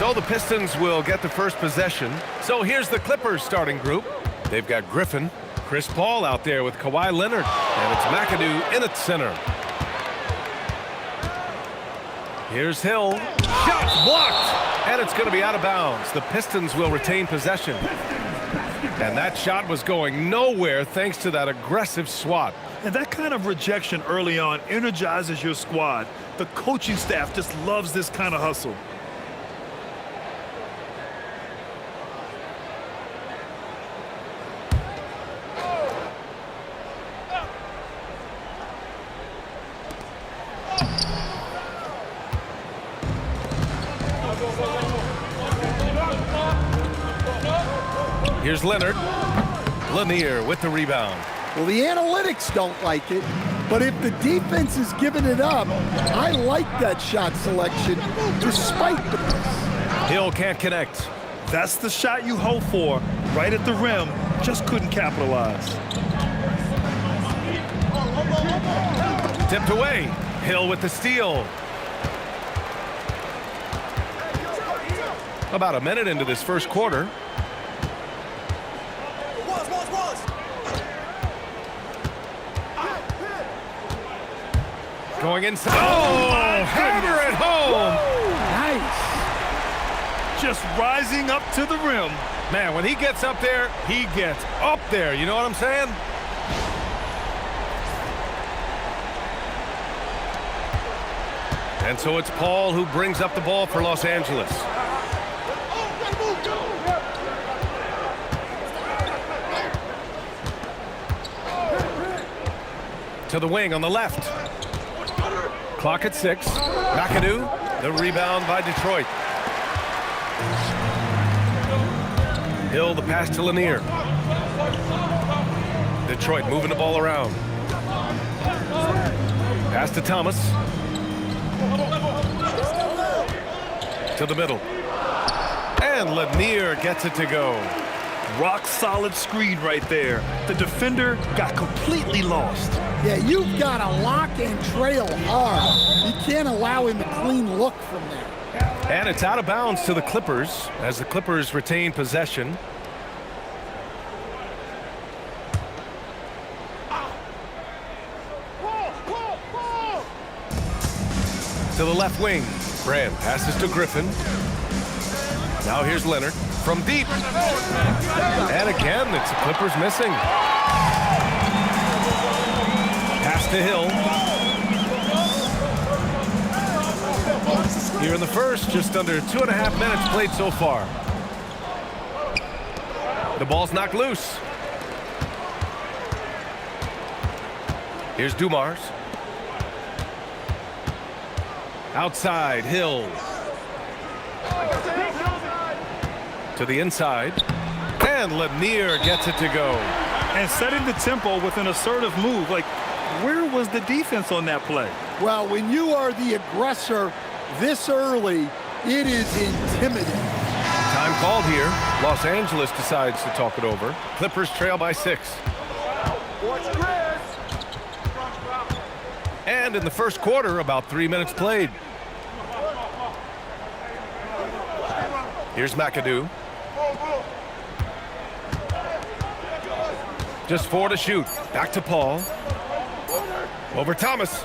So the Pistons will get the first possession. So here's the Clippers starting group. They've got Griffin, Chris Paul out there with Kawhi Leonard, and it's McAdoo in at center. Here's Hill. Shot blocked, and it's going to be out of bounds. The Pistons will retain possession. And that shot was going nowhere thanks to that aggressive swat. And that kind of rejection early on energizes your squad. The coaching staff just loves this kind of hustle. Here's Leonard. Lanier with the rebound. Well, the analytics don't like it, but if the defense is giving it up, I like that shot selection despite the miss. Hill can't connect. That's the shot you hope for, right at the rim. Just couldn't capitalize. Tipped away. Hill with the steal. About a minute into this first quarter. Going inside. Oh, hammer it home. Nice. Just rising up to the rim. Man, when he gets up there, he gets up there. You know what I'm saying? And so it's Paul who brings up the ball for Los Angeles. To the wing on the left. Clock at 6. McAdoo, the rebound by Detroit. Hill, the pass to Lanier. Detroit moving the ball around. Pass to Thomas. To the middle. And Lanier gets it to go. Rock solid screen right there. The defender got completely lost. Yeah, you've got to lock and trail hard. You can't allow him a clean look from there. And it's out of bounds to the Clippers as the Clippers retain possession. To the left wing. Brand passes to Griffin. Now here's Leonard from deep. And again, it's the Clippers missing. Pass to Hill. Here in the first, just under 2.5 minutes played so far. The ball's knocked loose. Here's Dumars. Outside, Hill. To the inside. And Lanier gets it to go. And setting the tempo with an assertive move. Like, where was the defense on that play? Well, when you are the aggressor this early, it is intimidating. Time called here. Los Angeles decides to talk it over. Clippers trail by 6. And in the first quarter, about 3 minutes played. Here's McAdoo. Just 4 to shoot. Back to Paul. Over Thomas.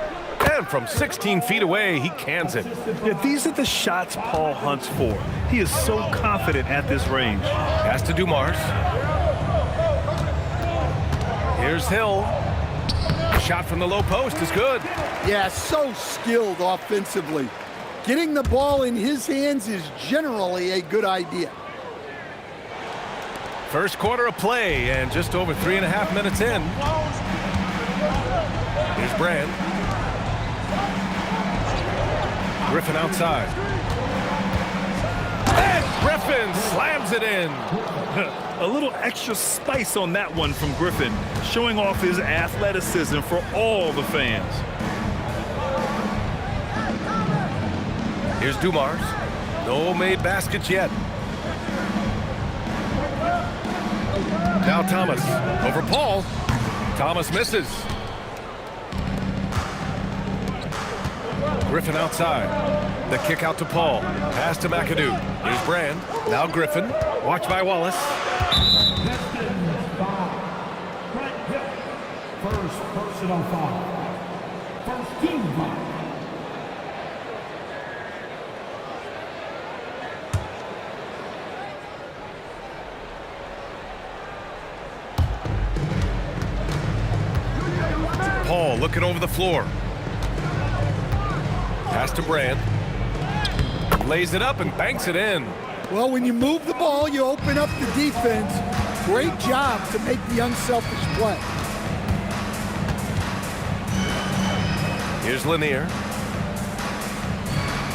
And from 16 feet away, he cans it. Yeah, these are the shots Paul hunts for. He is so confident at this range. Pass to Dumars. Here's Hill. Shot from the low post is good. Yeah, so skilled offensively. Getting the ball in his hands is generally a good idea. First quarter of play and just over 3.5 minutes in. Here's Brand. Griffin outside. And Griffin slams it in. A little extra spice on that one from Griffin, showing off his athleticism for all the fans. Here's Dumars. No made baskets yet. Now Thomas over Paul. Thomas misses. Griffin outside. The kick out to Paul. Pass to McAdoo. Here's Brand. Now Griffin. Watched by Wallace. First personal foul. First team foul. Paul looking over the floor. Pass to Brand. Lays it up and banks it in. Well, when you move the ball, you open up the defense. Great job to make the unselfish play. Here's Lanier.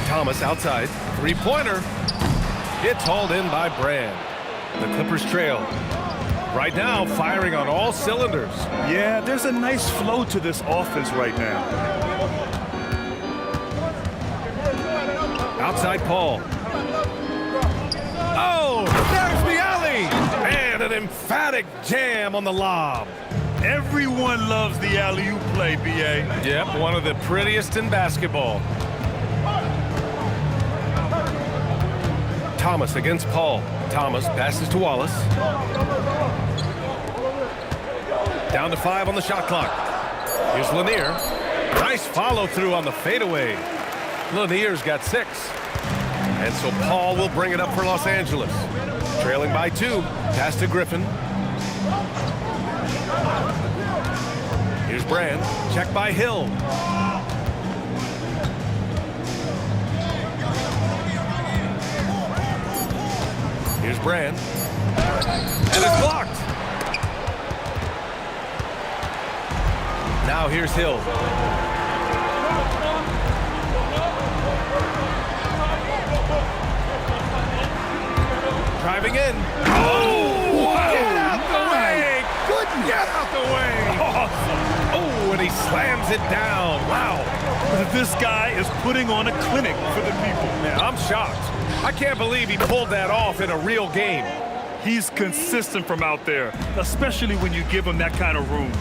Thomas outside. Three-pointer. It's hauled in by Brand. The Clippers trail. Right now, firing on all cylinders. Yeah, there's a nice flow to this offense right now. Outside Paul. Oh, there's the alley. And an emphatic jam on the lob. Everyone loves the alley-oop play, B.A. Yep, one of the prettiest in basketball. Thomas against Paul. Thomas passes to Wallace. Down to 5 on the shot clock. Here's Lanier. Nice follow through on the fadeaway. Lanier's got 6. And so Paul will bring it up for Los Angeles. Trailing by 2. Pass to Griffin. Here's Brand. Check by Hill. Here's Brand. And it's blocked. Now here's Hill. Driving in. Oh! Wow. Get out the way! Goodness. Get out the way! Awesome. Oh, and he slams it down. Wow. This guy is putting on a clinic for the people. Man, I'm shocked. I can't believe he pulled that off in a real game. He's consistent from out there, especially when you give him that kind of room.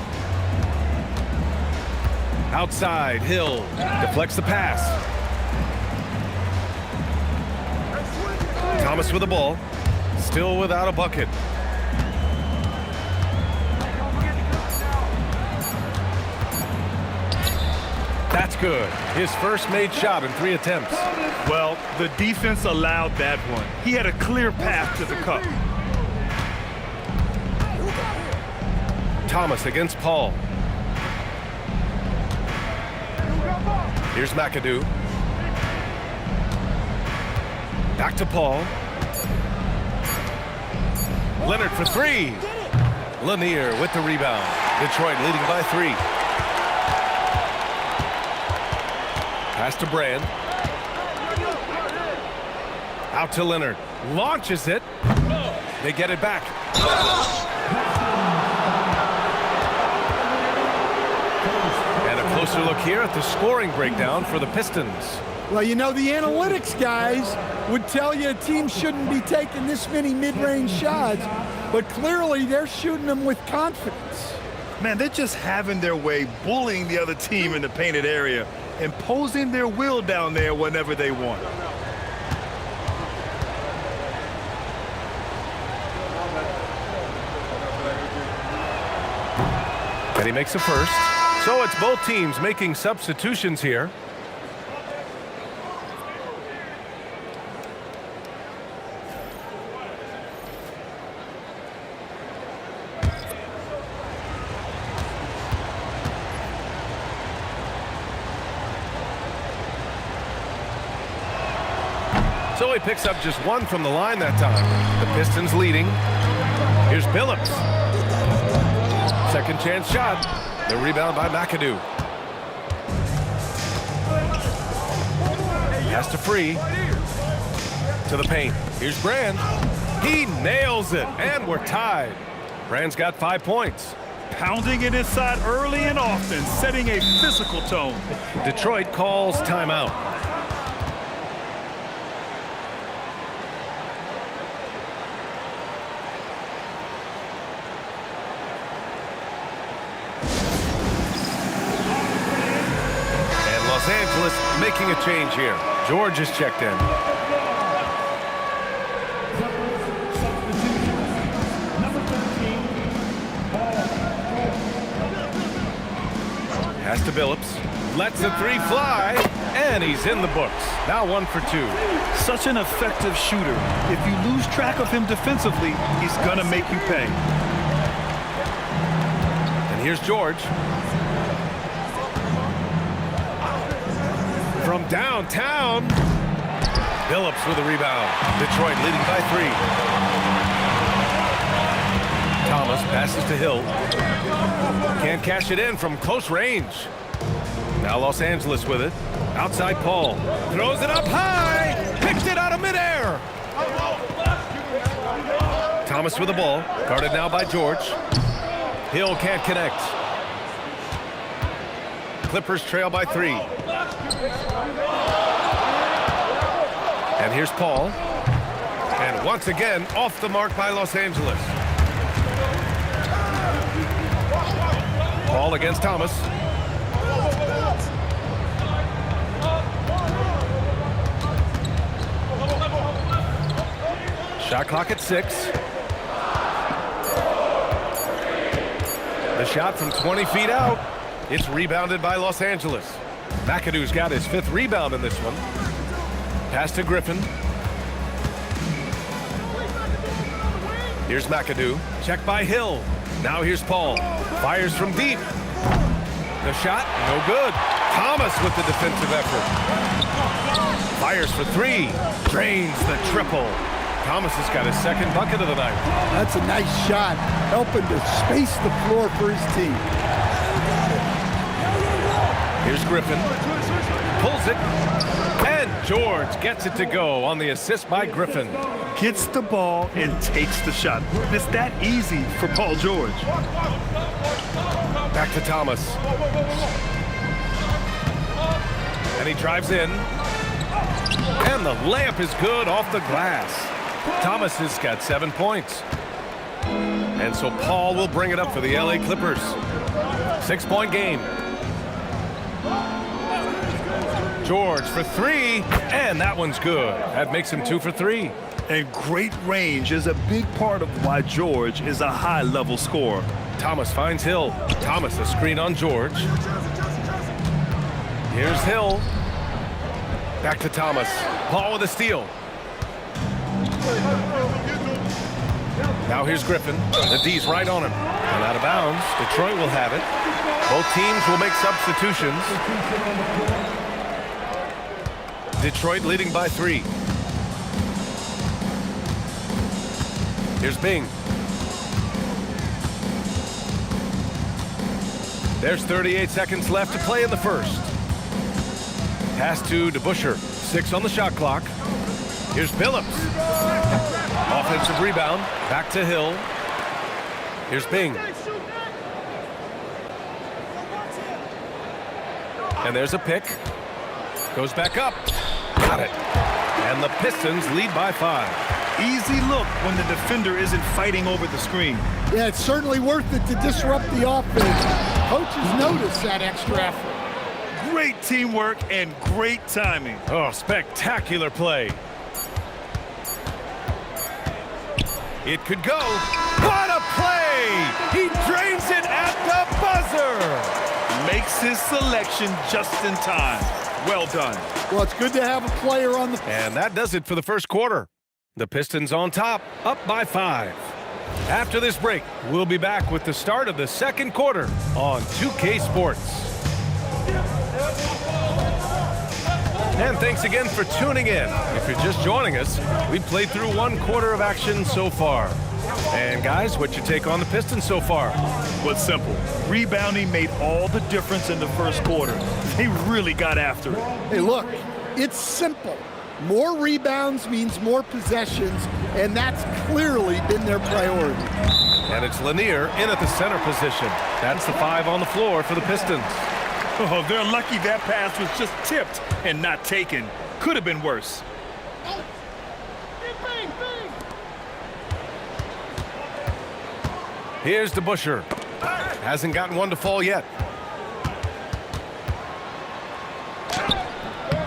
Outside, Hill deflects the pass. Thomas with the ball, still without a bucket. That's good. His first made shot in 3 attempts. Well, the defense allowed that one. He had a clear path to the cup. Thomas against Paul. Here's McAdoo. Back to Paul. Leonard for 3. Lanier with the rebound. Detroit leading by 3. Pass to Brand. Out to Leonard. Launches it. They get it back. And a closer look here at the scoring breakdown for the Pistons. Well, you know, the analytics guys would tell you a team shouldn't be taking this many mid-range shots, but clearly they're shooting them with confidence. Man, they're just having their way, bullying the other team in the painted area, imposing their will down there whenever they want. And he makes a first. So it's both teams making substitutions here. So he picks up just 1 from the line that time. The Pistons leading. Here's Billups. Second chance shot. The rebound by McAdoo. Has to Free. To the paint. Here's Brand. He nails it, and we're tied. Brand's got 5 points. Pounding it inside early and often, setting a physical tone. Detroit calls timeout. Los Angeles making a change here. George is checked in. Pass to Billups. Lets the three fly, and he's in the books. Now 1 for 2. Such an effective shooter. If you lose track of him defensively, he's gonna make you pay. And here's George. From downtown, Billups with a rebound. Detroit leading by 3. Thomas passes to Hill. Can't cash it in from close range. Now Los Angeles with it. Outside Paul. Throws it up high. Picked it out of midair. Thomas with the ball. Guarded now by George. Hill can't connect. Clippers trail by 3. And here's Paul. And once again, off the mark by Los Angeles. Paul against Thomas. Shot clock at 6. The shot from 20 feet out. It's rebounded by Los Angeles. McAdoo's got his 5th rebound in this one. Pass to Griffin. Here's McAdoo. Check by Hill. Now here's Paul. Fires from deep. The shot, no good. Thomas with the defensive effort. Fires for 3. Drains the triple. Thomas has got his 2nd bucket of the night. That's a nice shot, helping to space the floor for his team. Here's Griffin. Pulls it. And George gets it to go on the assist by Griffin. Gets the ball and takes the shot. It's that easy for Paul George. Back to Thomas. And he drives in. And the layup is good off the glass. Thomas has got 7 points. And so Paul will bring it up for the LA Clippers. 6-point game. George for 3, and that one's good. That makes him 2 for 3. And great range is a big part of why George is a high-level scorer. Thomas finds Hill. Thomas a screen on George. Here's Hill. Back to Thomas. Paul with a steal. Now here's Griffin. The D's right on him. And out of bounds. Detroit will have it. Both teams will make substitutions. Detroit leading by 3. Here's Bing. There's 38 seconds left to play in the first. Pass to DeBusschere. 6 on the shot clock. Here's Billups. Offensive rebound. Back to Hill. Here's Bing. And there's a pick. Goes back up. Got it. And the Pistons lead by 5. Easy look when the defender isn't fighting over the screen. Yeah, it's certainly worth it to disrupt the offense. Coaches notice that extra effort. Great teamwork and great timing. Oh, spectacular play. It could go. What a play! He drains it at the buzzer. Makes his selection just in time. Well done. Well, it's good to have a player on the... And that does it for the first quarter. The Pistons on top, up by 5. After this break, we'll be back with the start of the second quarter on 2K Sports. And thanks again for tuning in. If you're just joining us, we've played through 1 quarter of action so far. And guys, what's your take on the Pistons so far? Well, it's simple. Rebounding made all the difference in the first quarter. They really got after it. Hey, look, it's simple. More rebounds means more possessions, and that's clearly been their priority. And it's Lanier in at the center position. That's the 5 on the floor for the Pistons. Oh, they're lucky that pass was just tipped and not taken. Could have been worse. Here's DeBusschere. Hasn't gotten one to fall yet.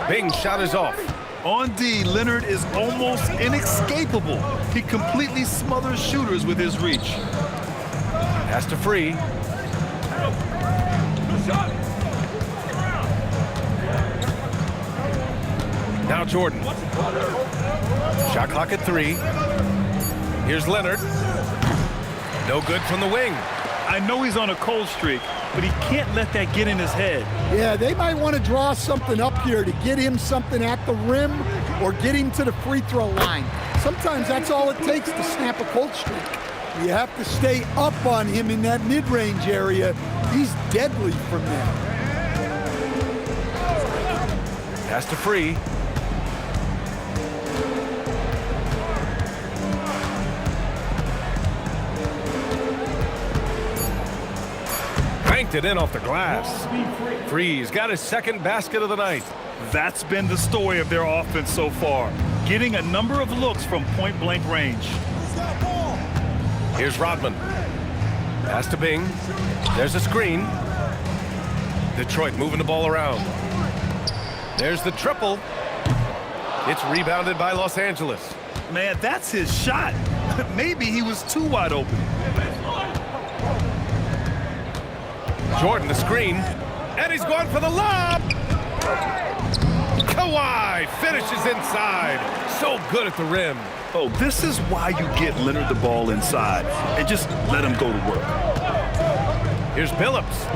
Bing's shot is off. On D, Leonard is almost inescapable. He completely smothers shooters with his reach. Has to free. Now Jordan. Shot clock at 3. Here's Leonard. No good from the wing. I know he's on a cold streak, but he can't let that get in his head. Yeah, they might want to draw something up here to get him something at the rim or get him to the free throw line. Sometimes that's all it takes to snap a cold streak. You have to stay up on him in that mid-range area. He's deadly from there. Has to free. Banked it in off the glass. Free's got his second basket of the night. That's been the story of their offense so far, getting a number of looks from point-blank range. Here's Rodman. Pass to Bing. There's a screen. Detroit moving the ball around. There's the triple. It's rebounded by Los Angeles. Man, that's his shot. Maybe he was too wide open. Jordan the screen. And he's going for the lob. Kawhi finishes inside. So good at the rim. Oh, this is why you get Leonard the ball inside and just let him go to work. Here's Billups.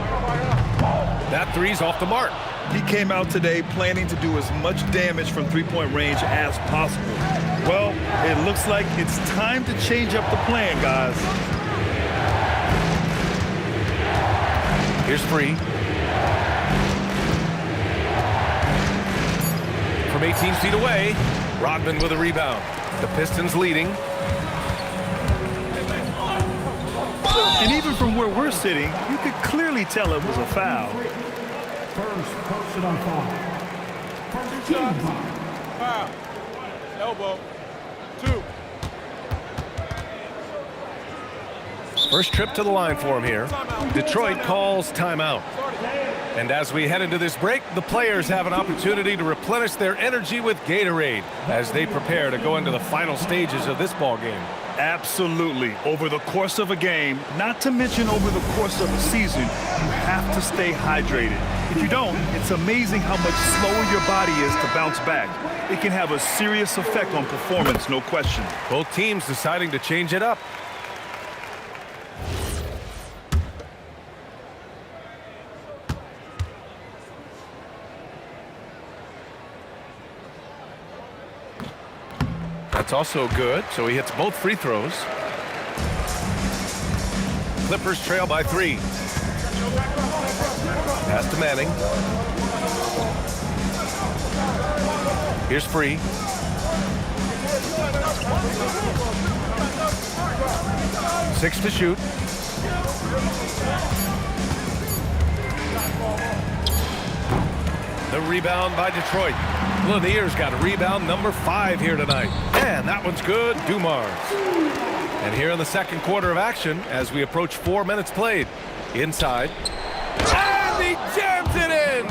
That three's off the mark. He came out today planning to do as much damage from three-point range as possible. Well, it looks like it's time to change up the plan, guys. Here's Free. From 18 feet away, Rodman with a rebound. The Pistons leading. And even from where we're sitting, you could clearly tell it was a foul. First personal foul. First team foul. Foul. Elbow. 2. First trip to the line for him here. Detroit calls timeout. And as we head into this break, the players have an opportunity to replenish their energy with Gatorade as they prepare to go into the final stages of this ball game. Absolutely. Over the course of a game, not to mention over the course of a season, you have to stay hydrated. If you don't, it's amazing how much slower your body is to bounce back. It can have a serious effect on performance, no question. Both teams deciding to change it up. That's also good, so he hits both free throws. Clippers trail by 3. Pass to Manning. Here's Free. Six to shoot. The rebound by Detroit. Lanier's got a rebound number 5 here tonight. And that one's good, Dumars. And here in the second quarter of action, as we approach 4 minutes played. Inside. And he jams it in!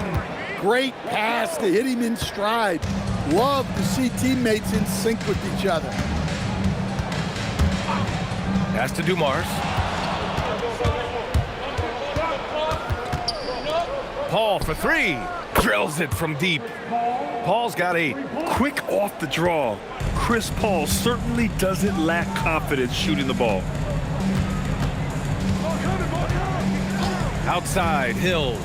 Great pass to hit him in stride. Love to see teammates in sync with each other. Pass to Dumars. Paul for 3. Drills it from deep. Paul's got 8. Quick off the draw. Chris Paul certainly doesn't lack confidence shooting the ball. Outside, Hill.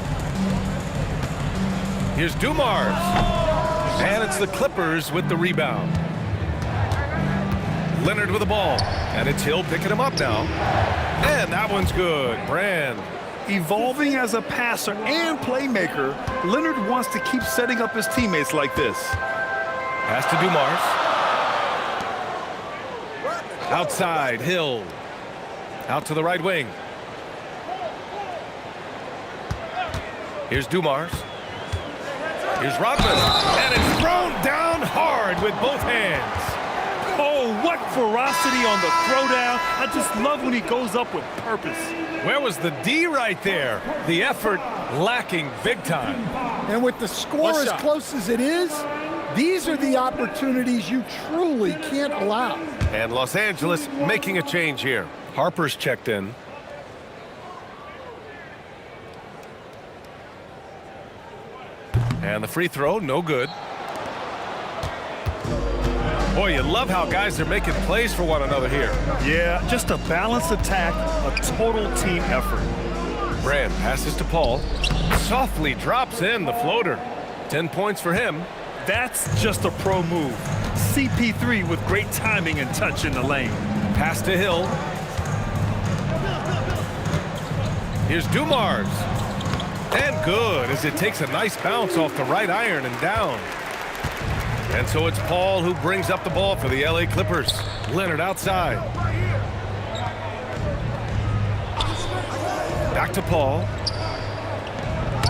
Here's Dumars. And it's the Clippers with the rebound. Leonard with the ball. And it's Hill picking him up now. And that one's good. Brand. Evolving as a passer and playmaker, Leonard wants to keep setting up his teammates like this. Pass to Dumars. Outside, Hill. Out to the right wing. Here's Dumars. Here's Rodman. And it's thrown down hard with both hands. Oh, what ferocity on the throwdown. I just love when he goes up with purpose. Where was the D right there? The effort lacking big time. And with the score as close as it is, these are the opportunities you truly can't allow. And Los Angeles making a change here. Harper's checked in. And the free throw, no good. Boy, you love how guys are making plays for one another here. Yeah, just a balanced attack, a total team effort. Brand passes to Paul. Softly drops in the floater. 10 points for him. That's just a pro move. CP3 with great timing and touch in the lane. Pass to Hill. Here's Dumars. And good, as it takes a nice bounce off the right iron and down. And so it's Paul who brings up the ball for the LA Clippers. Leonard outside. Back to Paul.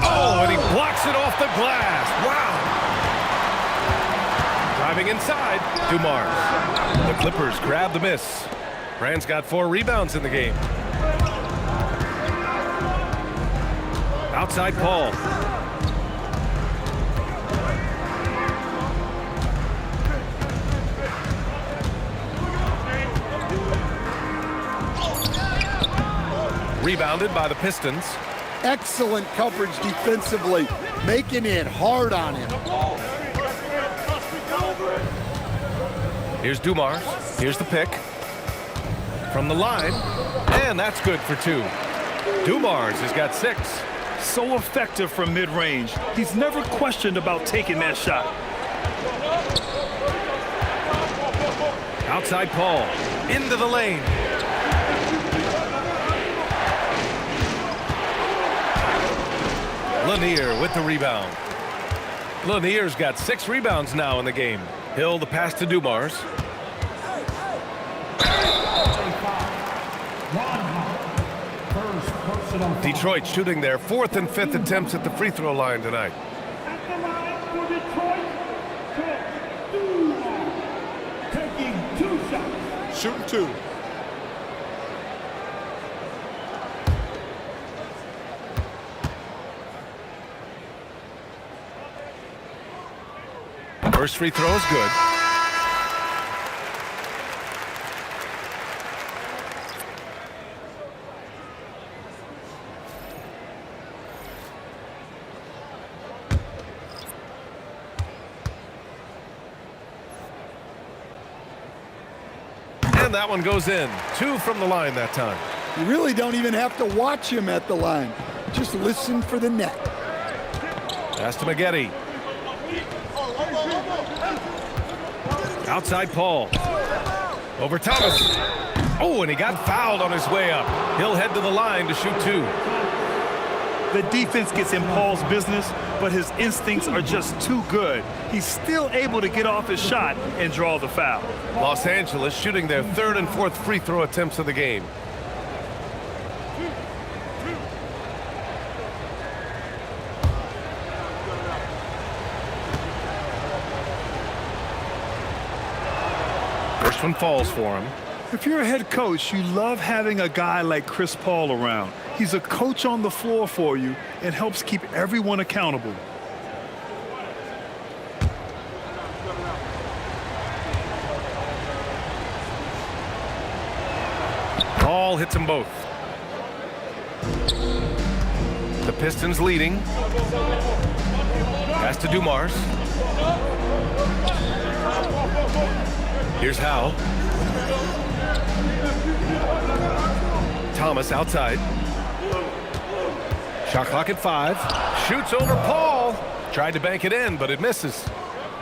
Oh, and he blocks it off the glass. Wow. Driving inside, Dumars. The Clippers grab the miss. Brand's got 4 rebounds in the game. Outside Paul. Rebounded by the Pistons. Excellent coverage defensively, making it hard on him. Here's Dumars. Here's the pick. From the line. And that's good for 2. Dumars has got 6. So effective from mid-range. He's never questioned about taking that shot. Outside Paul. Into the lane. Lanier with the rebound. Lanier's got 6 rebounds now in the game. Hill the pass to Dumars. Detroit shooting their 4th and 5th attempts at the free throw line tonight. At the line for Detroit, taking 2 shots. Shooting 2. First free throw is good. And that one goes in. 2 from the line that time. You really don't even have to watch him at the line. Just listen for the net. Pass to Maggette. Outside Paul. Over Thomas. Oh, and he got fouled on his way up. He'll head to the line to shoot 2. The defense gets in Paul's business, but his instincts are just too good. He's still able to get off his shot and draw the foul. Los Angeles shooting their 3rd and 4th free throw attempts of the game. First one falls for him. If you're a head coach, you love having a guy like Chris Paul around. He's a coach on the floor for you and helps keep everyone accountable. Paul hits them both. The Pistons leading. Pass to Dumars. Here's Howe. Thomas outside. Shot clock at 5. Shoots over Paul. Tried to bank it in, but it misses.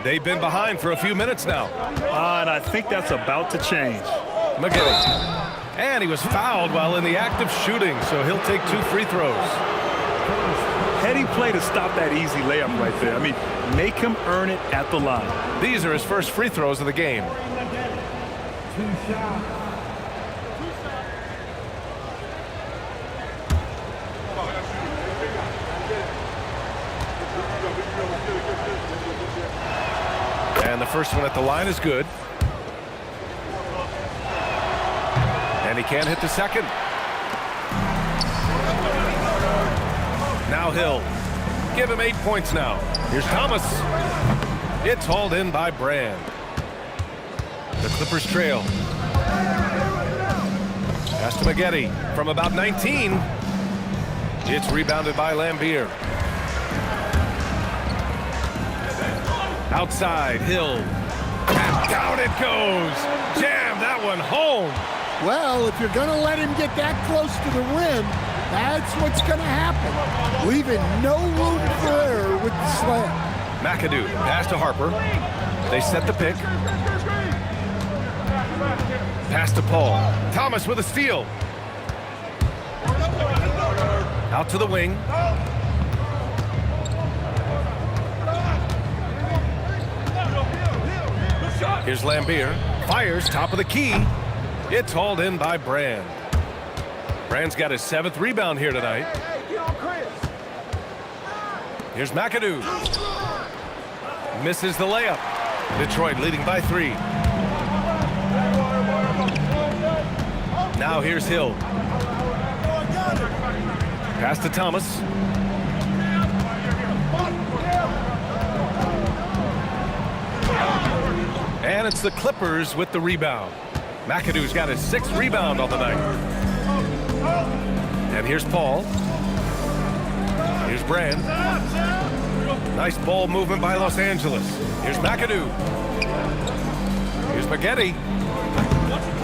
They've been behind for a few minutes now. And I think that's about to change. Maggette. And he was fouled while in the act of shooting, so he'll take 2 free throws. Heady play to stop that easy layup right there. I mean, make him earn it at the line. These are his first free throws of the game. 2 shots. And the first one at the line is good. And he can't hit the second. Now Hill. Give him 8 points now. Here's Thomas. It's hauled in by Brand. The Clippers trail. Pass to Maggette from about 19. It's rebounded by Lambier. Outside, Hill. And down it goes. Jam that one home. Well, if you're going to let him get that close to the rim, that's what's going to happen. Leaving no room for error with the slam. McAdoo, pass to Harper. They set the pick. Pass to Paul. Thomas with a steal. Out to the wing. Here's Lambier. Fires top of the key. It's hauled in by Brand. Brand's got his 7th rebound here tonight. Here's McAdoo. Misses the layup. Detroit leading by 3. Now here's Hill. Pass to Thomas. And it's the Clippers with the rebound. McAdoo's got his 6th rebound on the night. And here's Paul. Here's Brand. Nice ball movement by Los Angeles. Here's McAdoo. Here's Maggette.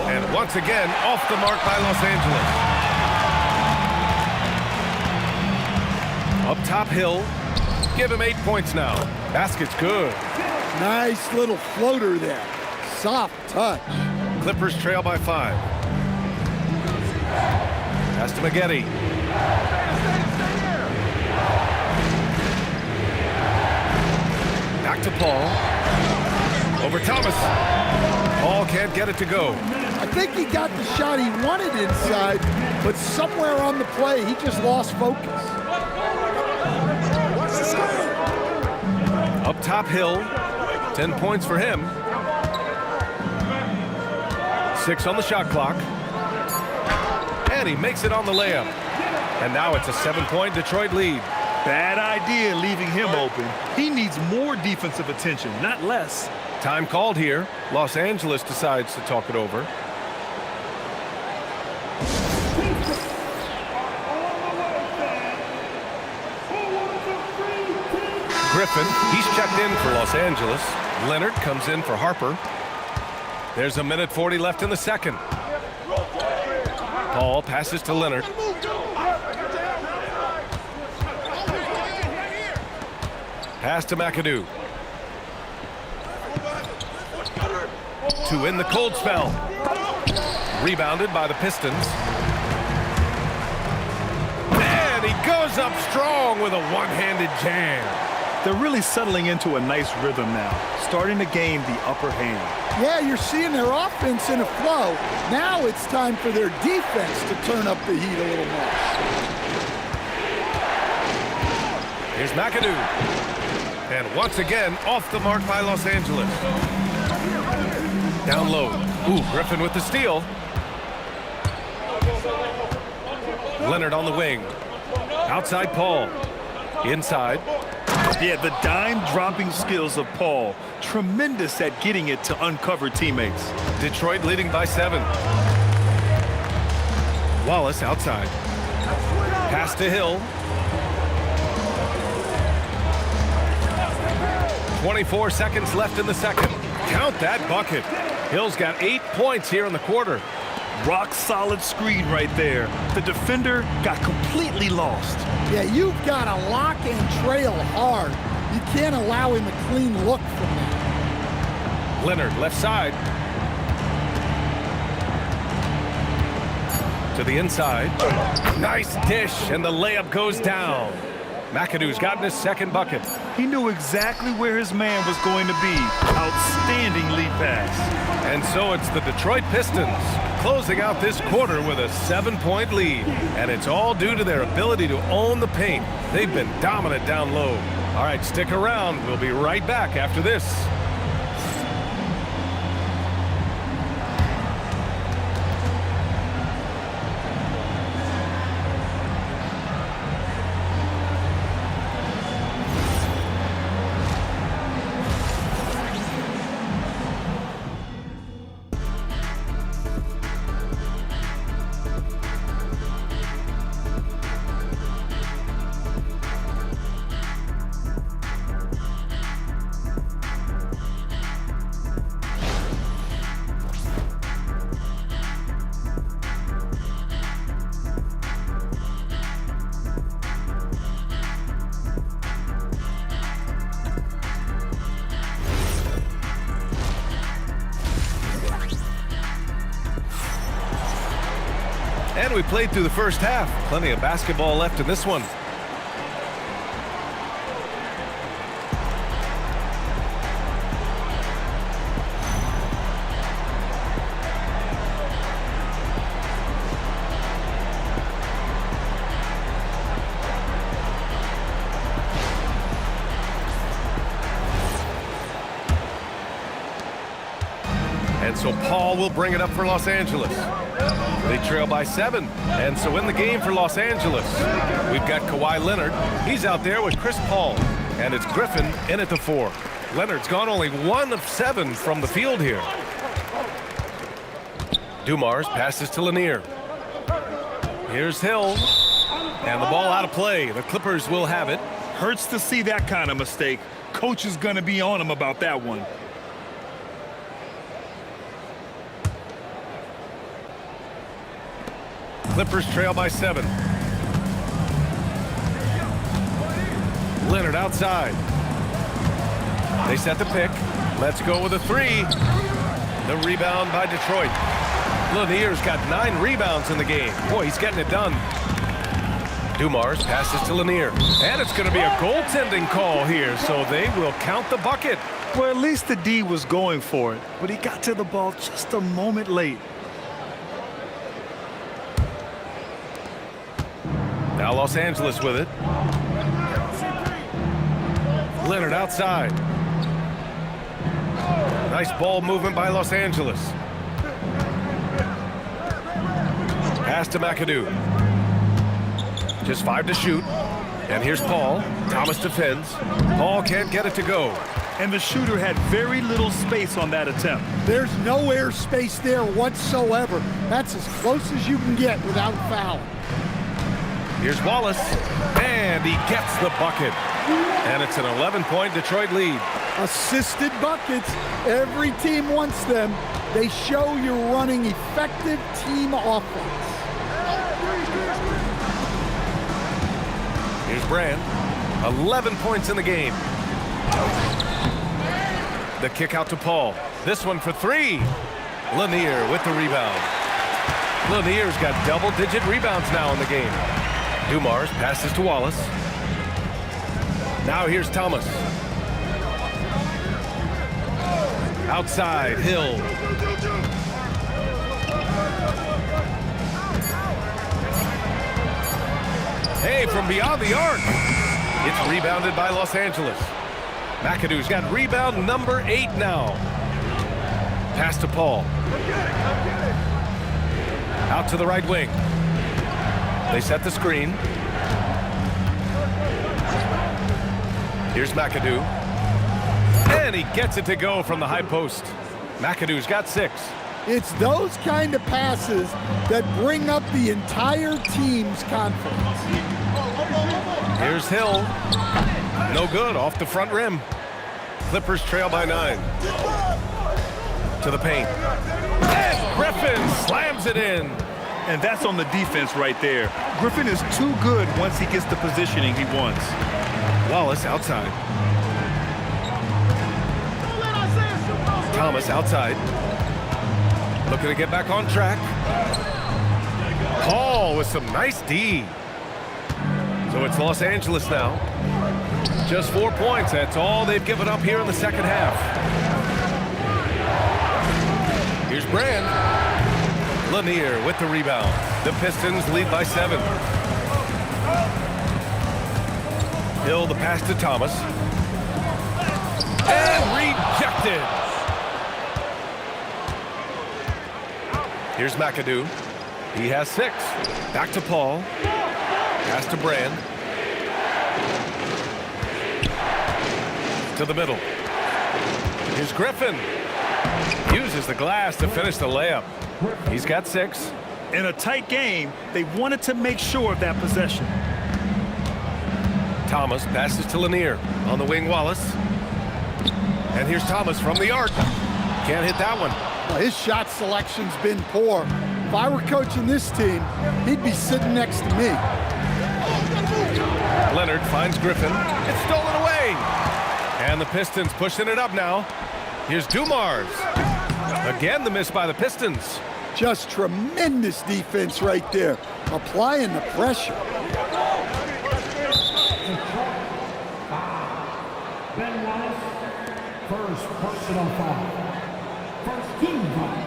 And once again, off the mark by Los Angeles. Up top, Hill. Give him 8 points now. Basket's good. Nice little floater there. Soft touch. Clippers trail by 5. Pass to Maggette. Back to Paul. Over Thomas. Paul can't get it to go. I think he got the shot he wanted inside, but somewhere on the play, he just lost focus. Up top, Hill. 10 points for him. 6 on the shot clock. And he makes it on the layup. And now it's a 7-point Detroit lead. Bad idea leaving him open. He needs more defensive attention, not less. Time called here. Los Angeles decides to talk it over. Griffin, he's checked in for Los Angeles. Leonard comes in for Harper. There's 1:40 left in the second. Paul passes to Leonard. Pass to McAdoo. To end the cold spell. Rebounded by the Pistons. And he goes up strong with a one-handed jam. They're really settling into a nice rhythm now, starting to gain the upper hand. Yeah, you're seeing their offense in a flow. Now it's time for their defense to turn up the heat a little more. Here's McAdoo. And once again, off the mark by Los Angeles. Down low. Ooh, Griffin with the steal. Leonard on the wing. Outside Paul. Inside. Yeah, the dime-dropping skills of Paul. Tremendous at getting it to uncover teammates. Detroit leading by 7. Wallace outside. Pass to Hill. 24 seconds left in the second. Count that bucket. Hill's got 8 points here in the quarter. Rock-solid screen right there. The defender got completely lost. Yeah, you've got to lock and trail hard. You can't allow him a clean look from that. Leonard left side. To the inside. Nice dish, and the layup goes down. McAdoo's gotten his second bucket. He knew exactly where his man was going to be. Outstanding lead pass. And so it's the Detroit Pistons closing out this quarter with a 7-point lead. And it's all due to their ability to own the paint. They've been dominant down low. All right, stick around. We'll be right back after this. And we played through the first half. Plenty of basketball left in this one. And so Paul will bring it up for Los Angeles. They trail by 7. And so in the game for Los Angeles, we've got Kawhi Leonard. He's out there with Chris Paul. And it's Griffin in at the 4. Leonard's gone only 1 of 7 from the field here. Dumars passes to Lanier. Here's Hill. And the ball out of play. The Clippers will have it. Hurts to see that kind of mistake. Coach is going to be on him about that one. Clippers trail by 7. Leonard outside. They set the pick. Let's go with a 3. The rebound by Detroit. Lanier's got 9 rebounds in the game. Boy, he's getting it done. Dumars passes to Lanier. And it's going to be a goaltending call here, so they will count the bucket. Well, at least the D was going for it, but he got to the ball just a moment late. Now Los Angeles with it. Leonard outside. Nice ball movement by Los Angeles. Pass to McAdoo. Just 5 to shoot. And here's Paul. Thomas defends. Paul can't get it to go. And the shooter had very little space on that attempt. There's no air space there whatsoever. That's as close as you can get without foul. Here's Wallace, and he gets the bucket. And it's an 11-point Detroit lead. Assisted buckets. Every team wants them. They show you're running effective team offense. Here's Brand. 11 points in the game. The kick out to Paul. This one for 3. Lanier with the rebound. Lanier's got double-digit rebounds now in the game. Dumars passes to Wallace. Now here's Thomas. Outside, Hill. Hey, from beyond the arc. It's rebounded by Los Angeles. McAdoo's got rebound number 8 now. Pass to Paul. Out to the right wing. They set the screen. Here's McAdoo. And he gets it to go from the high post. McAdoo's got 6. It's those kind of passes that bring up the entire team's confidence. Here's Hill. No good, off the front rim. Clippers trail by 9. To the paint. And Griffin slams it in. And that's on the defense right there. Griffin is too good once he gets the positioning he wants. Wallace outside. Thomas outside. Looking to get back on track. Paul with some nice D. So it's Los Angeles now. Just 4 points. That's all they've given up here in the second half. Here's Brand. Lanier with the rebound. The Pistons lead by 7. Hill the pass to Thomas. And rejected. Here's McAdoo. He has 6. Back to Paul. Pass to Brand. To the middle. Here's Griffin. Uses the glass to finish the layup. He's got 6. In a tight game, they wanted to make sure of that possession. Thomas passes to Lanier. On the wing, Wallace. And here's Thomas from the arc. Can't hit that one. Well, his shot selection's been poor. If I were coaching this team, he'd be sitting next to me. Leonard finds Griffin. It's stolen away. And the Pistons pushing it up now. Here's Dumars. Again, the miss by the Pistons. Just tremendous defense right there, applying the pressure. Ben Wallace, first personal foul. First team foul.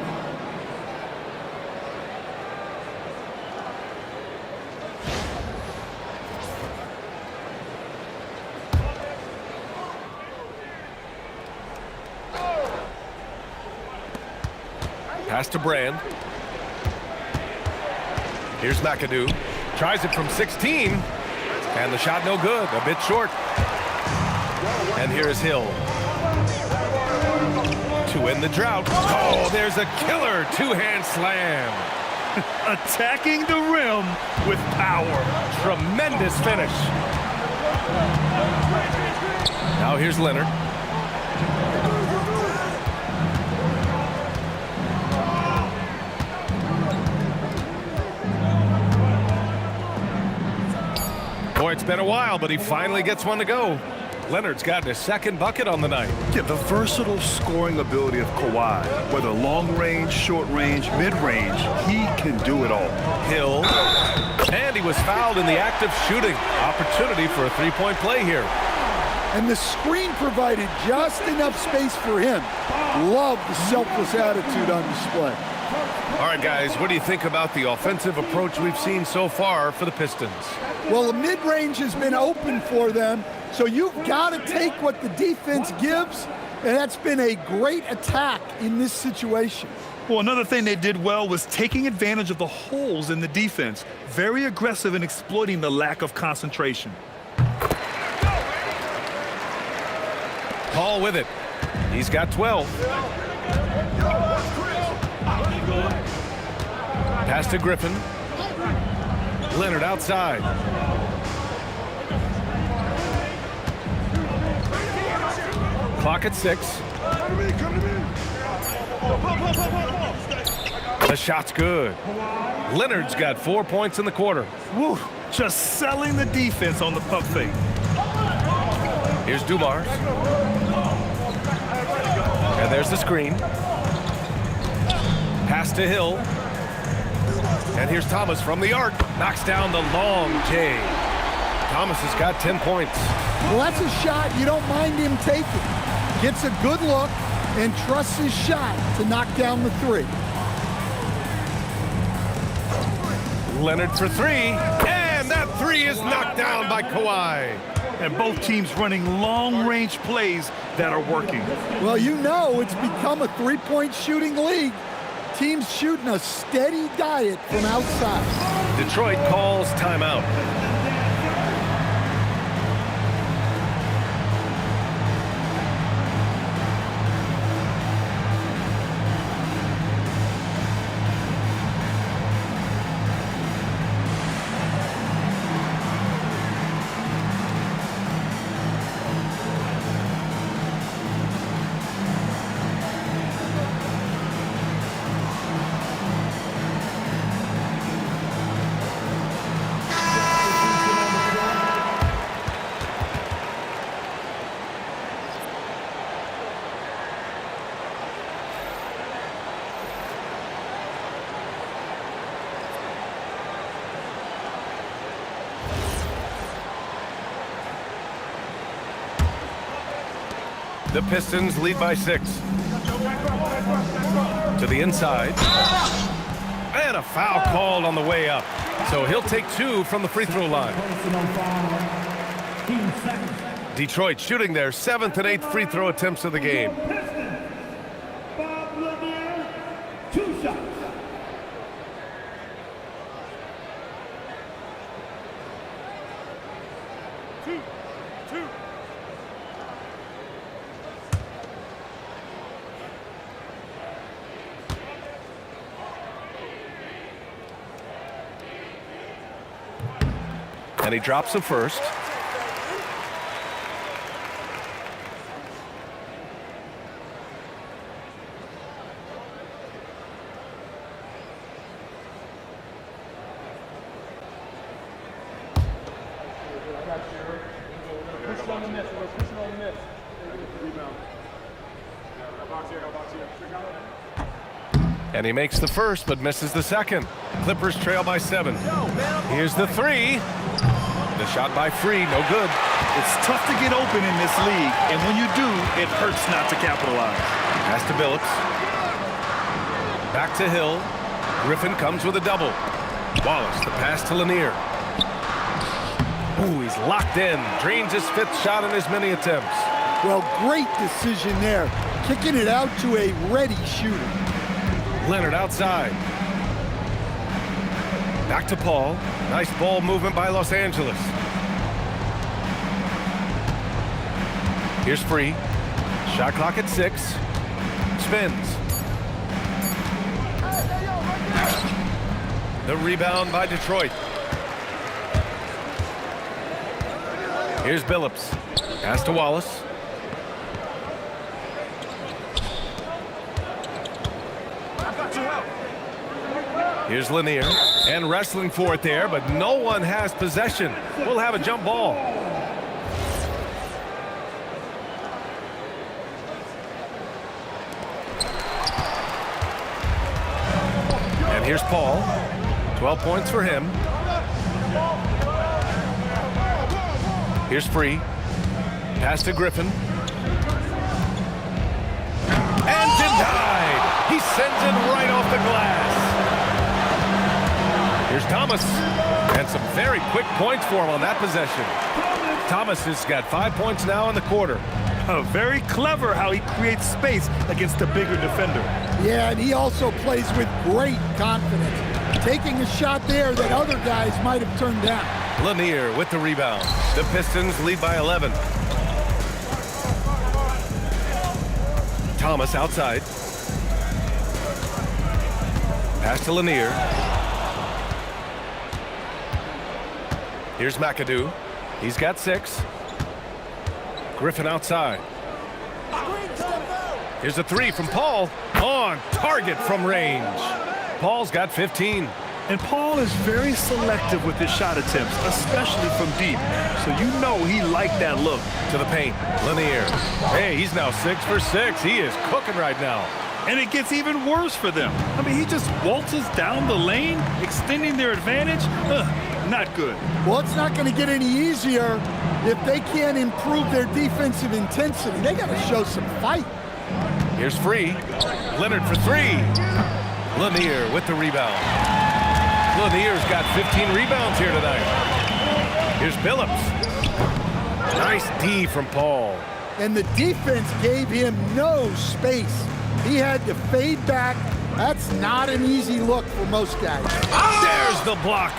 Pass to Brand. Here's McAdoo. Tries it from 16. And the shot no good. A bit short. And here's Hill. To end the drought. Oh, there's a killer two-hand slam. Attacking the rim with power. Tremendous finish. Now here's Leonard. Boy, it's been a while, but he finally gets one to go. Leonard's gotten his second bucket on the night. Yeah, the versatile scoring ability of Kawhi, whether long range, short range, mid range, he can do it all. Hill. And he was fouled in the act of shooting. Opportunity for a three-point play here. And the screen provided just enough space for him. Love the selfless attitude on display. All right, guys, what do you think about the offensive approach we've seen so far for the Pistons? Well, the mid-range has been open for them, so you've got to take what the defense gives, and that's been a great attack in this situation. Well, another thing they did well was taking advantage of the holes in the defense. Very aggressive in exploiting the lack of concentration. Paul with it. He's got 12. Pass to Griffin. Leonard outside. Clock at 6. The shot's good. Leonard's got 4 points in the quarter. Woo, just selling the defense on the pump fake. Here's Dumars. And there's the screen. Pass to Hill. And here's Thomas from the arc. Knocks down the long J. Thomas has got 10 points. Well, that's a shot you don't mind him taking. Gets a good look and trusts his shot to knock down the three. Leonard for three. And that three is knocked down by Kawhi. And both teams running long-range plays that are working. Well, you know it's become a three-point shooting league. Teams shooting a steady diet from outside. Detroit calls timeout. The Pistons lead by 6. To the inside. And a foul called on the way up. So he'll take 2 from the free throw line. Detroit shooting their 7th and 8th free throw attempts of the game. Two shots. Two. And he drops the first. Push on the net. Push on the net. Rebound. Box here. And he makes the first, but misses the second. Clippers trail by 7. Here's the 3. The shot by Free, no good. It's tough to get open in this league, and when you do, it hurts not to capitalize. Pass to Billups. Back to Hill. Griffin comes with a double. Wallace, the pass to Lanier. Ooh, he's locked in. Drains his 5th shot in as many attempts. Well, great decision there. Kicking it out to a ready shooter. Leonard outside. Back to Paul. Nice ball movement by Los Angeles. Here's Free. Shot clock at 6. Spins. The rebound by Detroit. Here's Billups. Pass to Wallace. Here's Lanier. And wrestling for it there, but no one has possession. We'll have a jump ball. And here's Paul. 12 points for him. Here's Free. Pass to Griffin. And denied. He sends it right off the glass. Here's Thomas. And some very quick points for him on that possession. Thomas has got 5 points now in the quarter. Very clever how he creates space against a bigger defender. Yeah, and he also plays with great confidence, taking a shot there that other guys might have turned down. Lanier with the rebound. The Pistons lead by 11. Thomas outside. Pass to Lanier. Here's McAdoo. He's got 6. Griffin outside. Here's a 3 from Paul. On target from range. Paul's got 15. And Paul is very selective with his shot attempts, especially from deep. So you know he liked that look. To the paint. Lanier. Hey, he's now 6 for 6. He is cooking right now. And it gets even worse for them. I mean, he just waltzes down the lane, extending their advantage. Not good. Well, it's not going to get any easier if they can't improve their defensive intensity. They got to show some fight. Here's Free. Leonard for 3. Lanier with the rebound. Lanier's got 15 rebounds here tonight. Here's Billups. Nice D from Paul. And the defense gave him no space. He had to fade back. That's not an easy look for most guys. There's the block.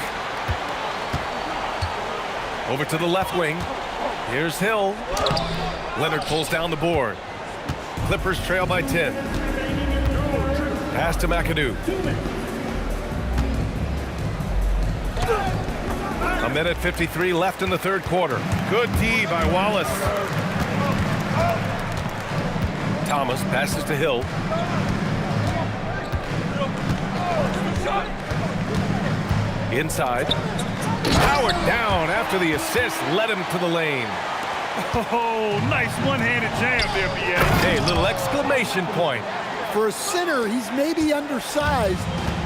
Over to the left wing. Here's Hill. Leonard pulls down the board. Clippers trail by 10. Pass to McAdoo. A minute 53 left in the 3rd quarter. Good D by Wallace. Thomas passes to Hill. Inside. Powered down after the assist led him to the lane. Oh, nice one-handed jam there, BS. Hey, little exclamation point. For a center, he's maybe undersized,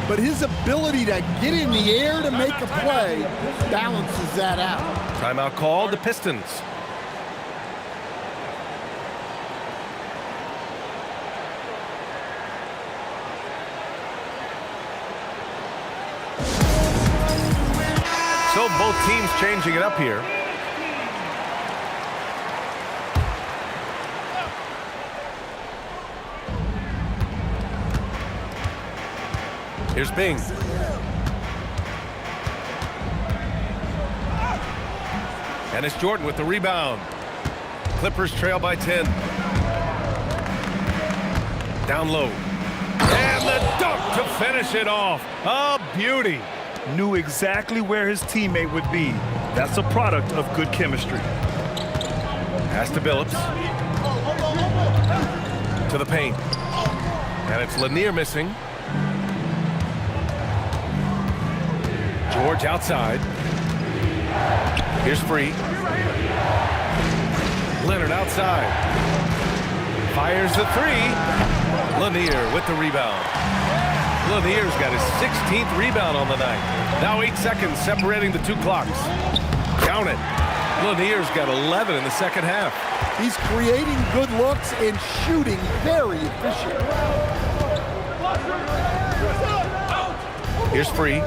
but his ability to get in the air to make a play balances that out. Timeout called, the Pistons. So both teams changing it up here. Here's Bing. And it's Jordan with the rebound. Clippers trail by 10. Down low. And the dunk to finish it off. A beauty. Knew exactly where his teammate would be. That's a product of good chemistry. Pass to Billups. To the paint. And it's Lanier missing. George outside. Here's Free. Leonard outside. Fires the 3. Lanier with the rebound. Lanier's got his 16th rebound on the night. Now 8 seconds separating the two clocks. Count it. Lanier's got 11 in the second half. He's creating good looks and shooting very efficient. Here's Free.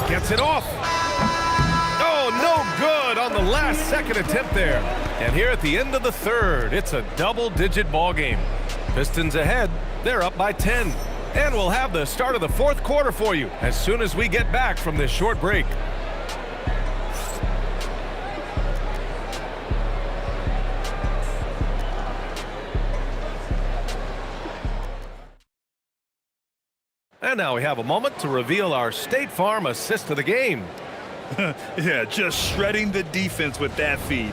Gets it off. Oh, no good on the last second attempt there. And here at the end of the third, it's a double-digit ball game. Pistons ahead. They're up by 10. And we'll have the start of the fourth quarter for you as soon as we get back from this short break. And now we have a moment to reveal our State Farm assist of the game. Yeah, just shredding the defense with that feed.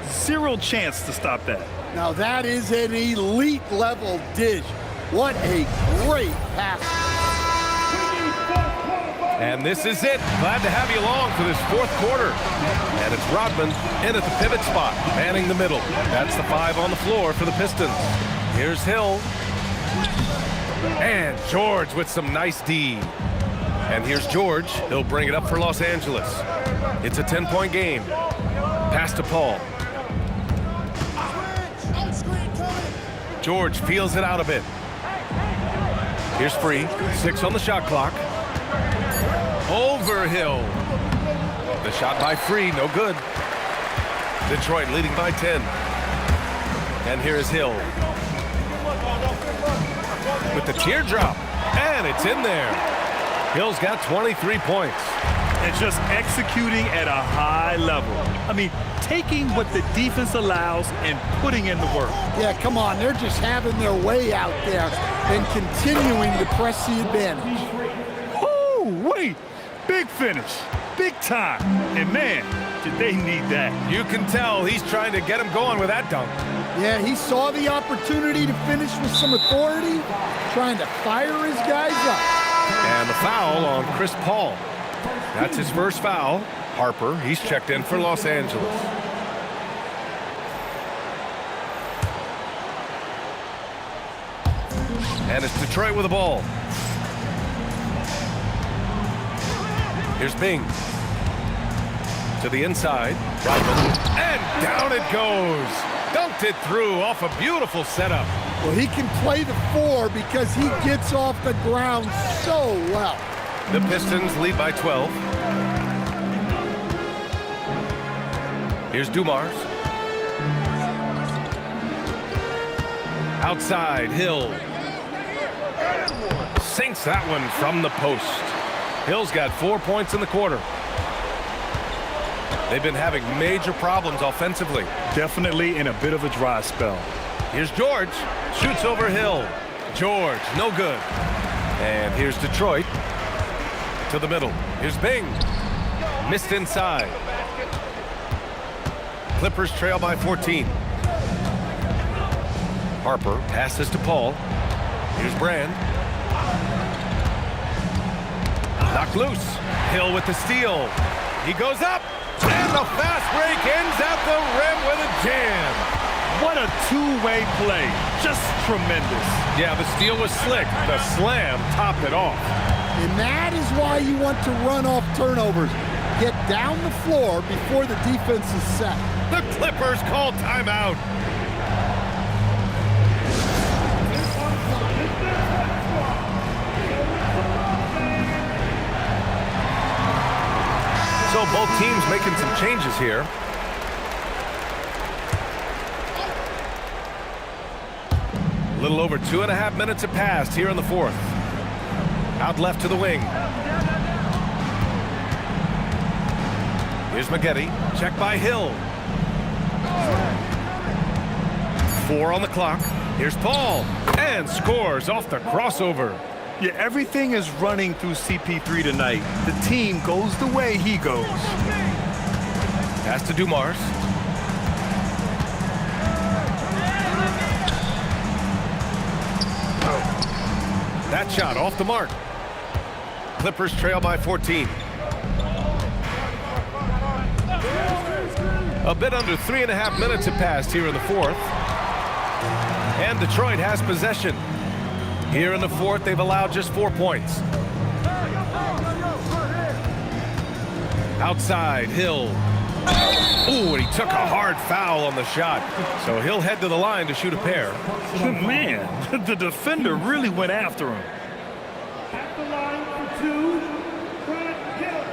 Zero chance to stop that. Now that is an elite level dish. What a great pass. And this is it. Glad to have you along for this fourth quarter. And it's Rodman in at the pivot spot, manning the middle. That's the 5 on the floor for the Pistons. Here's Hill. And George with some nice D. And here's George. He'll bring it up for Los Angeles. It's a 10-point game. Pass to Paul. George feels it out a bit. Here's Free. 6 on the shot clock. Over Hill. The shot by Free, no good. Detroit leading by 10. And here is Hill. With the teardrop. And it's in there. Hill's got 23 points. And just executing at a high level. I mean, taking what the defense allows and putting in the work. Yeah, come on. They're just having their way out there and continuing to press the advantage. Oh, wait. Big finish. Big time. And, man, did they need that. You can tell he's trying to get him going with that dunk. Yeah, he saw the opportunity to finish with some authority, trying to fire his guys up. And the foul on Chris Paul. That's his first foul. Harper, he's checked in for Los Angeles. And it's Detroit with the ball. Here's Bing. To the inside. Rodman. And down it goes. Dunked it through off a beautiful setup. Well, he can play the 4 because he gets off the ground so well. The Pistons lead by 12. Here's Dumars. Outside, Hill. Sinks that one from the post. Hill's got 4 points in the quarter. They've been having major problems offensively. Definitely in a bit of a dry spell. Here's George. Shoots over Hill. George, no good. And here's Detroit. To the middle. Here's Bing. Missed inside. Clippers trail by 14. Harper passes to Paul. Here's Brand. Knocked loose. Hill with the steal. He goes up. And the fast break ends at the rim with a jam. What a two-way play. Just tremendous. Yeah, the steal was slick. The slam topped it off. And that is why you want to run off turnovers. Get down the floor before the defense is set. The Clippers call timeout. So both teams making some changes here. A little over 2.5 minutes have passed here in the fourth. Out left to the wing. Here's Maggette. Check by Hill. 4 on the clock. Here's Paul. And scores off the crossover. Yeah, everything is running through CP3 tonight. The team goes the way he goes. Pass to Dumars. That shot off the mark. Clippers trail by 14. A bit under 3.5 minutes have passed here in the fourth. And Detroit has possession. Here in the fourth, they've allowed just 4 points. Outside, Hill. Ooh, and he took a hard foul on the shot. So he'll head to the line to shoot a pair. Man, the defender really went after him. At the line for two, Brad Hill.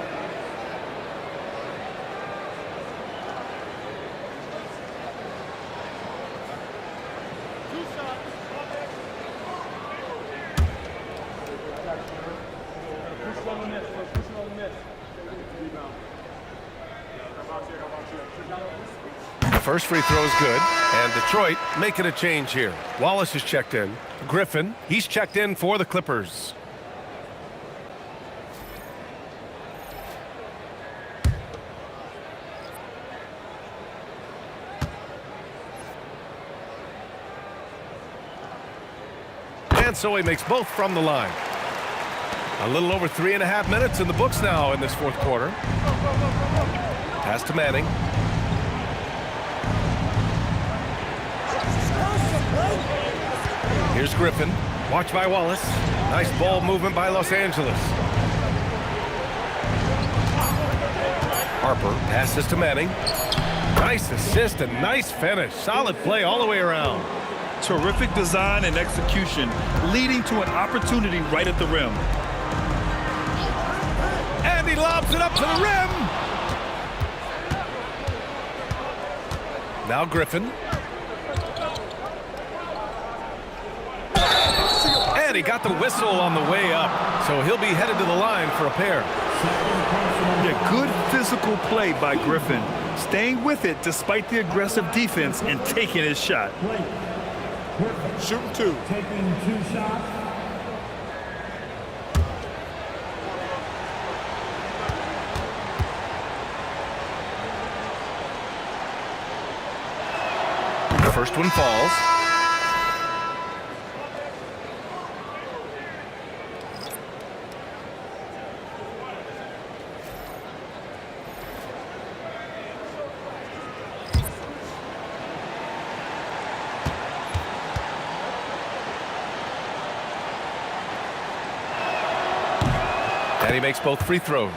The first free throw is good, and Detroit making a change here. Wallace is checked in. Griffin, he's checked in for the Clippers. And so he makes both from the line. A little over 3.5 minutes in the books now in this fourth quarter. Pass to Manning. Here's Griffin. Watch by Wallace. Nice ball movement by Los Angeles. Harper passes to Manning. Nice assist and nice finish. Solid play all the way around. Terrific design and execution, leading to an opportunity right at the rim. And he lobs it up to the rim. Now Griffin. And he got the whistle on the way up. So he'll be headed to the line for a pair. Yeah, good physical play by Griffin, staying with it despite the aggressive defense and taking his shot. Shooting two. Taking 2 shots. The first one falls. And he makes both free throws.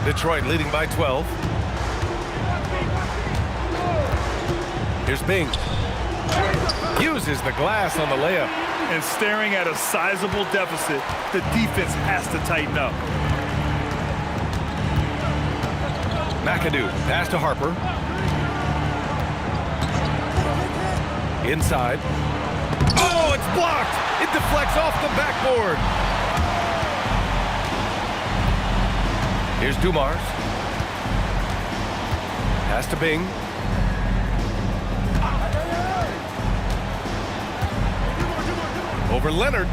Detroit leading by 12. Here's Bing. Uses the glass on the layup. And staring at a sizable deficit, the defense has to tighten up. McAdoo, pass to Harper. Inside. Oh, it's blocked! It deflects off the backboard. Here's Dumars. Pass to Bing. Over Leonard.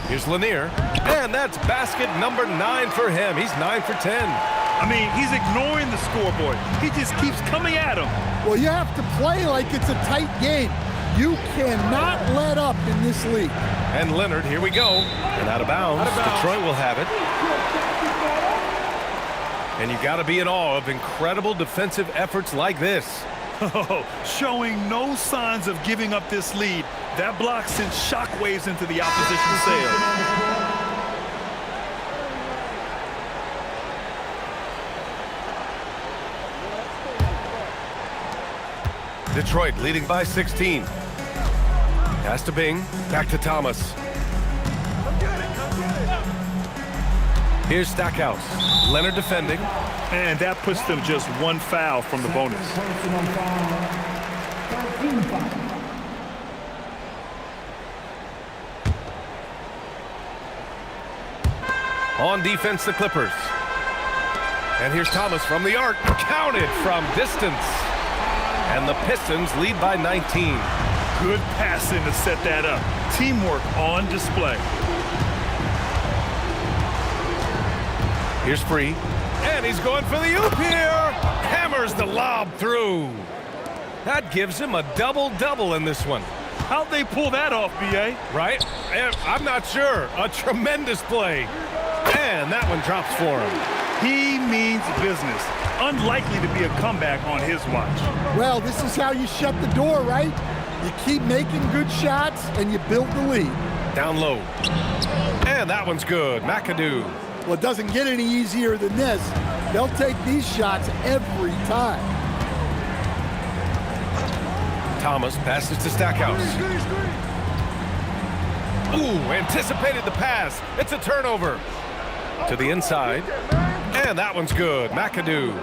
Here's Lanier. And that's basket number 9 for him. He's 9 for 10. I mean, he's ignoring the scoreboard. He just keeps coming at him. Well, you have to play like it's a tight game. You cannot let up in this league. And Leonard, here we go. And out of bounds. Detroit will have it. And you got to be in awe of incredible defensive efforts like this. Oh, showing no signs of giving up this lead. That block sends shockwaves into the opposition's sails. Detroit leading by 16. Pass to Bing. Back to Thomas. Here's Stackhouse. Leonard defending. And that puts them just one foul from the bonus. Personal foul. 13 foul. On defense, the Clippers. And here's Thomas from the arc. Counted from distance. And the Pistons lead by 19. Good passing to set that up. Teamwork on display. Here's Free. And he's going for the oop here. Hammers the lob through. That gives him a double-double in this one. How'd they pull that off, B.A.? Right? I'm not sure. A tremendous play. And that one drops for him. He means business. Unlikely to be a comeback on his watch. Well, this is how you shut the door, right? You keep making good shots and you build the lead. Down low. And that one's good. McAdoo. Well, it doesn't get any easier than this. They'll take these shots every time. Thomas passes to Stackhouse. Ooh, anticipated the pass. It's a turnover. To the inside. And that one's good. McAdoo.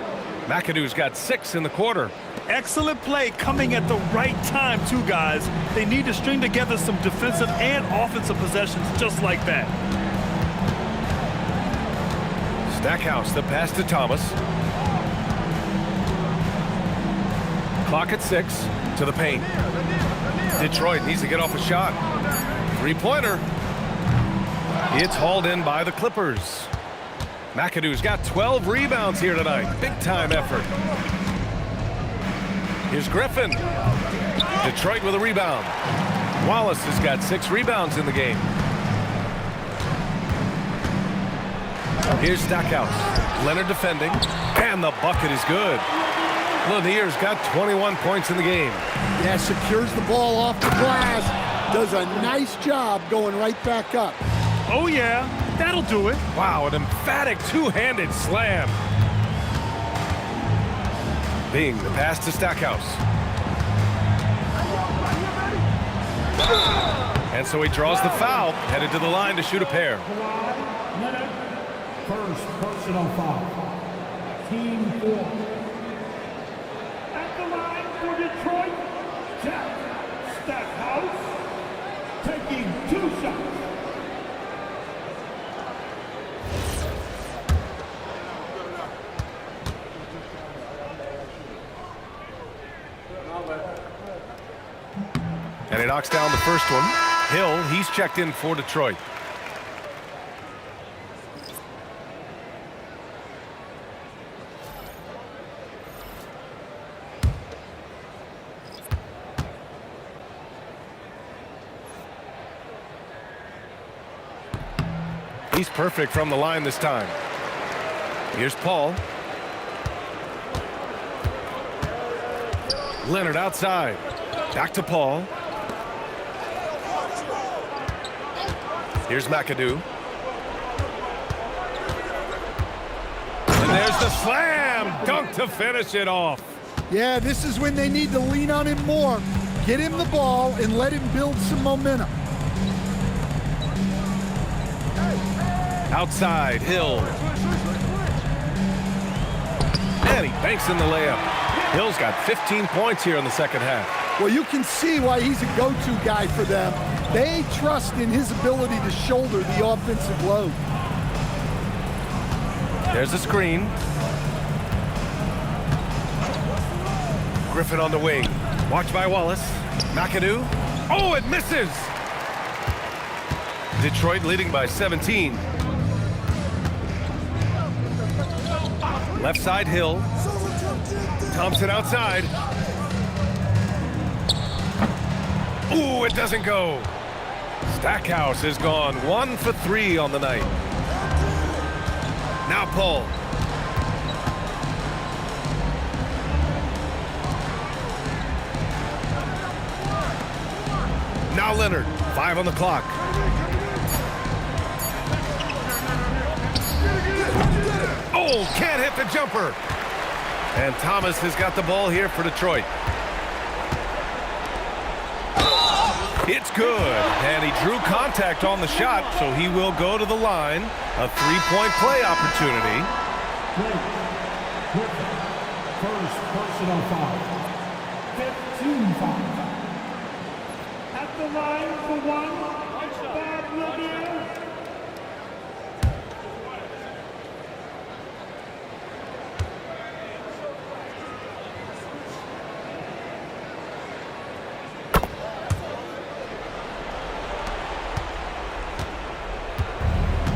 McAdoo's got 6 in the quarter. Excellent play coming at the right time, too, guys. They need to string together some defensive and offensive possessions just like that. Stackhouse, the pass to Thomas. Clock at 6. To the paint. Detroit needs to get off a shot. Three-pointer. It's hauled in by the Clippers. McAdoo's got 12 rebounds here tonight. Big-time effort. Here's Griffin. Detroit with a rebound. Wallace has got 6 rebounds in the game. Here's Stackhouse. Leonard defending. And the bucket is good. Lanier's got 21 points in the game. Yeah, secures the ball off the glass. Does a nice job going right back up. Oh, yeah. That'll do it. Wow, an emphatic two-handed slam. Bing, the pass to Stackhouse. And so he draws the foul, headed to the line to shoot a pair. Leonard, first personal foul. Team 4. At the line for Detroit, Jack Stackhouse, taking 2 shots. And he knocks down the first one. Hill, he's checked in for Detroit. He's perfect from the line this time. Here's Paul. Leonard outside. Back to Paul. Here's McAdoo. And there's the slam dunk to finish it off. Yeah, this is when they need to lean on him more. Get him the ball and let him build some momentum. Outside, Hill. And he banks in the layup. Hill's got 15 points here in the second half. Well, you can see why he's a go-to guy for them. They trust in his ability to shoulder the offensive load. There's a screen. Griffin on the wing. Watched by Wallace. McAdoo. Oh, it misses! Detroit leading by 17. Left side, Hill. Thompson outside. Ooh, it doesn't go. Stackhouse has gone 1 for 3 on the night. Now Paul. Now Leonard. 5 on the clock. Oh, can't hit the jumper. And Thomas has got the ball here for Detroit. It's good. And he drew contact on the shot, so he will go to the line. A 3-point play opportunity. First personal foul. 15 fouls. At the line for 1, Bob Lanier.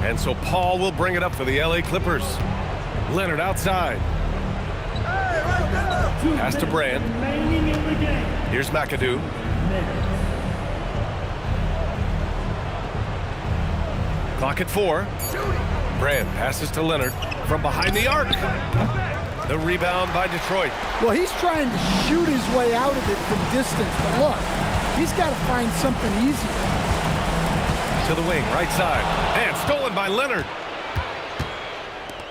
And so Paul will bring it up for the LA Clippers. Leonard outside. Pass to Brand. Here's McAdoo. Clock at 4. Brand passes to Leonard from behind the arc. The rebound by Detroit. Well, he's trying to shoot his way out of it from distance, but look, he's got to find something easier. To the wing, right side. And stolen by Leonard.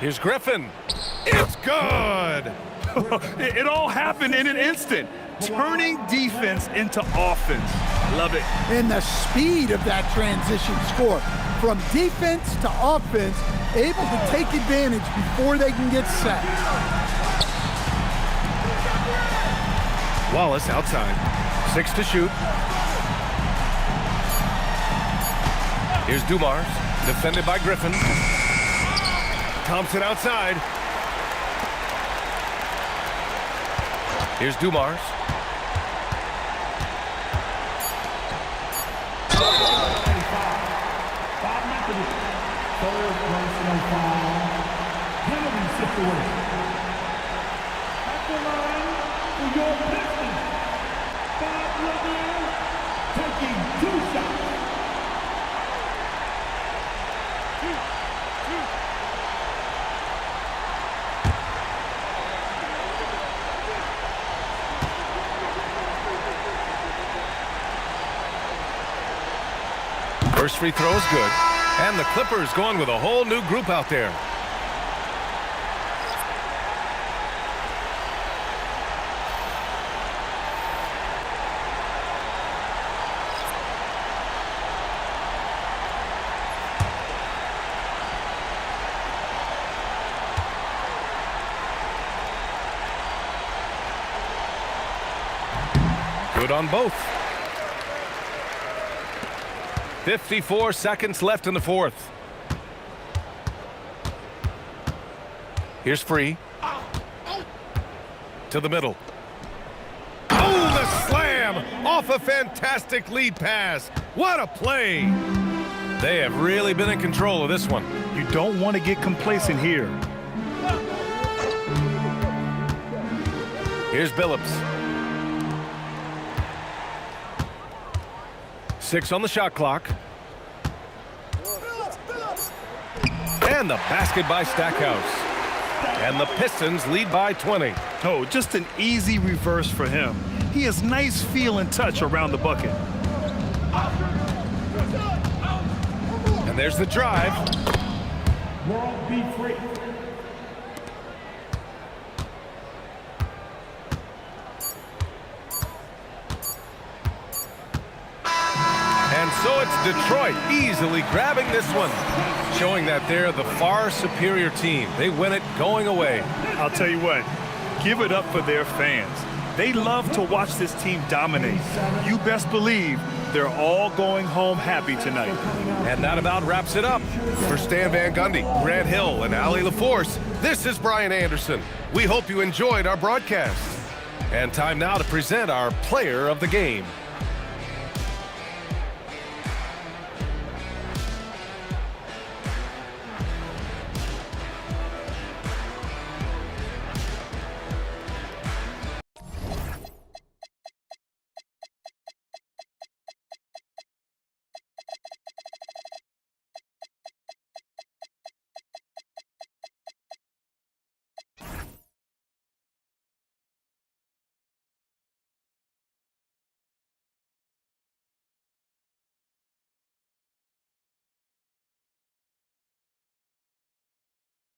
Here's Griffin. It's good! It all happened in an instant. Turning defense into offense. Love it. And the speed of that transition score. From defense to offense, able to take advantage before they can get set. Wallace outside. 6 to shoot. Here's Dumars, defended by Griffin. Thompson outside. Here's Dumars. Third personal foul. Penalty situation. At the line for your Pistons. Bob Lanier taking 2 shots. First free throw is good. And the Clippers going with a whole new group out there. Good on both. 54 seconds left in the fourth. Here's Free. To the middle. Oh, the slam! Off a fantastic lead pass. What a play! They have really been in control of this one. You don't want to get complacent here. Here's Billups. 6 on the shot clock. And the basket by Stackhouse. And the Pistons lead by 20. Oh, just an easy reverse for him. He has nice feel and touch around the bucket. And there's the drive. World be free. And so it's Detroit easily grabbing this one, showing that they're the far superior team. They win it going away. I'll tell you what, give it up for their fans. They love to watch this team dominate. You best believe they're all going home happy tonight. And that about wraps it up. For Stan Van Gundy, Grant Hill, and Allie LaForce, this is Brian Anderson. We hope you enjoyed our broadcast. And time now to present our player of the game.